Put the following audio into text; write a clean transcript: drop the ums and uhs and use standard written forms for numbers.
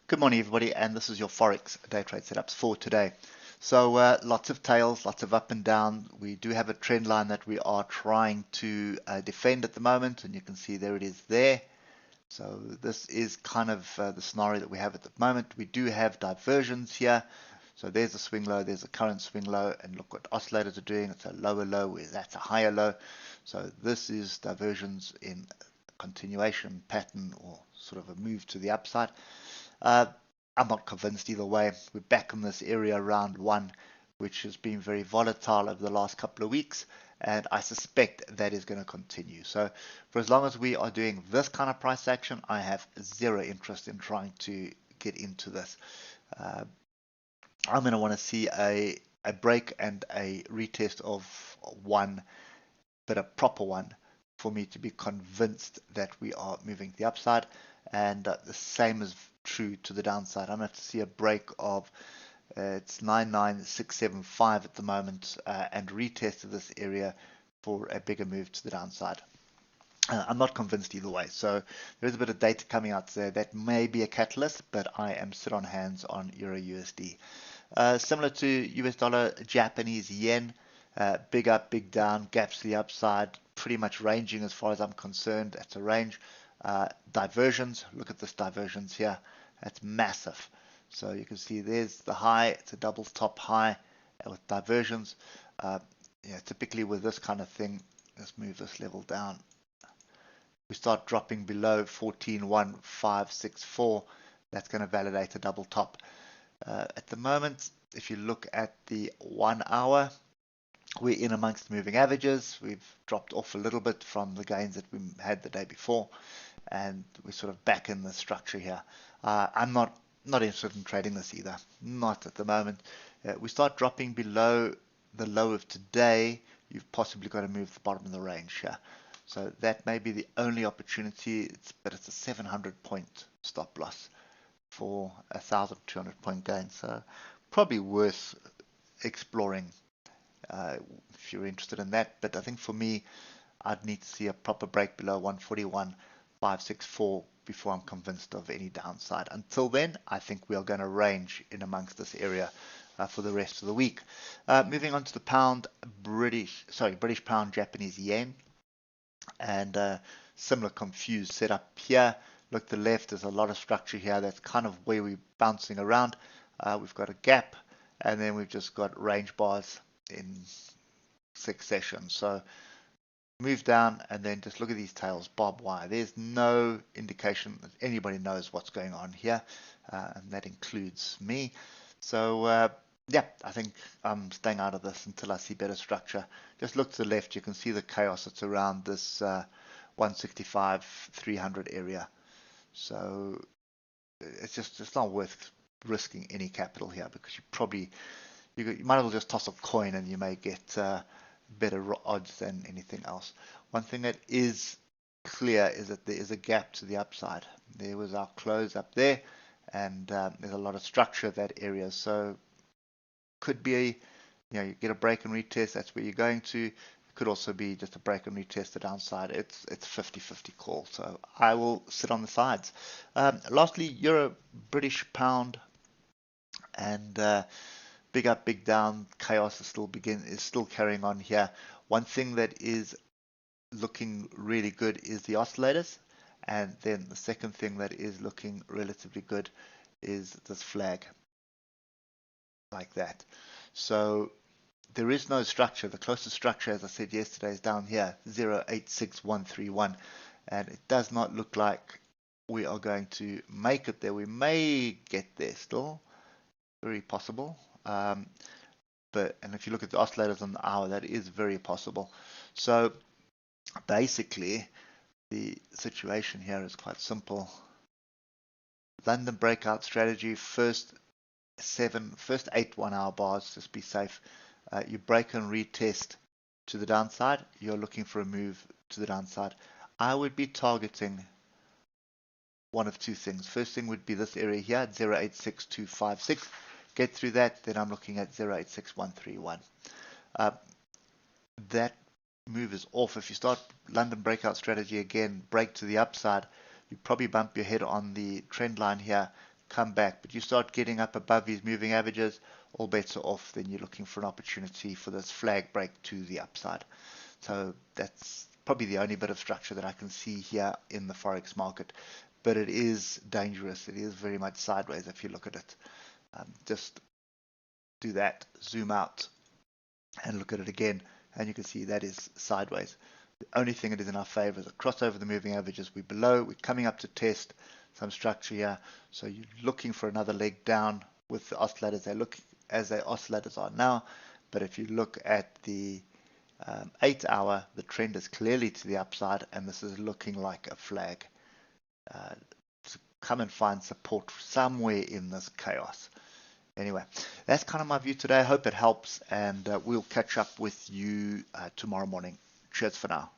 Good morning, everybody, and this is your Forex day trade setups for today. So lots of tails, lots of up and down. We do have a trend line that we are trying to defend at the moment, and you can see there it is there. So this is kind of the scenario that we have at the moment. We do have diversions here. So there's a swing low, there's a current swing low, and look what oscillators are doing. It's a lower low, where that's a higher low. So this is diversions in continuation pattern or sort of a move to the upside. I'm not convinced either way. We're back in this area around 1, which has been very volatile over the last couple of weeks, and I suspect that is going to continue. So for as long as we are doing this kind of price action, I have zero interest in trying to get into this. I'm going to want to see a break and a retest of 1, but a proper one, for me to be convinced that we are moving to the upside. And the same is true to the downside. I'm going to have to see a break of it's 99675 at the moment, and retest of this area for a bigger move to the downside. I'm not convinced either way. So there is a bit of data coming out there that may be a catalyst, but I am sit on hands on Euro USD. Similar to US dollar, Japanese yen, big up, big down, gaps to the upside, pretty much ranging as far as I'm concerned. That's a range. Diversions, look at this diversions here. That's massive. So you can see there's the high. It's a double top high with diversions. Typically with this kind of thing, let's move this level down. We start dropping below 14.1564. That's going to validate a double top. At the moment, if you look at the 1 hour, we're in amongst moving averages. We've dropped off a little bit from the gains that we had the day before, and we're sort of back in the structure here. I'm not interested in trading this either, not at the moment. We start dropping below the low of today, you've possibly got to move the bottom of the range here. So that may be the only opportunity, but it's a 700 point stop loss for a 1,200 point gain. So probably worth exploring if you're interested in that. But I think for me, I'd need to see a proper break below 141.564 before I'm convinced of any downside. Until then, I think we are going to range in amongst this area for the rest of the week. Moving on to the pound, British pound, Japanese yen, and similar confused setup here. Look to the left, there's a lot of structure here. That's kind of where we're bouncing around. We've got a gap, and then we've just got range bars in succession. So move down and then just look at these tails, barbed wire. There's no indication that anybody knows what's going on here, and that includes me. So yeah, I think I'm staying out of this until I see better structure. Just look to the left, you can see the chaos that's around this 165-300 area. So it's not worth risking any capital here, because you might as well just toss a coin and you may get better odds than anything else. One thing that is clear is that there is a gap to the upside. There was our close up there, and there's a lot of structure that area. So could be you get a break and retest. That's where you're going to. It could also be just a break and retest the downside. It's 50-50 call. So I will sit on the sides. Lastly, Euro, British pound, and big up, big down, chaos is still carrying on here. One thing that is looking really good is the oscillators, and then the second thing that is looking relatively good is this flag, like that. So there is no structure. The closest structure, as I said yesterday, is down here, 086131, and it does not look like we are going to make it there. We may get there still, very possible. And if you look at the oscillators on the hour, that is very possible. So basically, the situation here is quite simple. London breakout strategy, first 8 1 hour bars, just be safe. You break and retest to the downside, you're looking for a move to the downside. I would be targeting one of two things. First thing would be this area here, 086256. Get through that, then I'm looking at 086131. That move is off. If you start London breakout strategy again, break to the upside, you probably bump your head on the trend line here, come back. But you start getting up above these moving averages, all bets are off. Then you're looking for an opportunity for this flag break to the upside. So that's probably the only bit of structure that I can see here in the Forex market. But it is dangerous. It is very much sideways if you look at it. Just do that, zoom out, and look at it again. And you can see that is sideways. The only thing that is in our favor is a cross over the moving averages. We're below. We're coming up to test some structure here. So you're looking for another leg down with the oscillators. They look as the oscillators are now. But if you look at the 8 hour, the trend is clearly to the upside, and this is looking like a flag. To come and find support somewhere in this chaos. Anyway, that's kind of my view today. I hope it helps, and we'll catch up with you tomorrow morning. Cheers for now.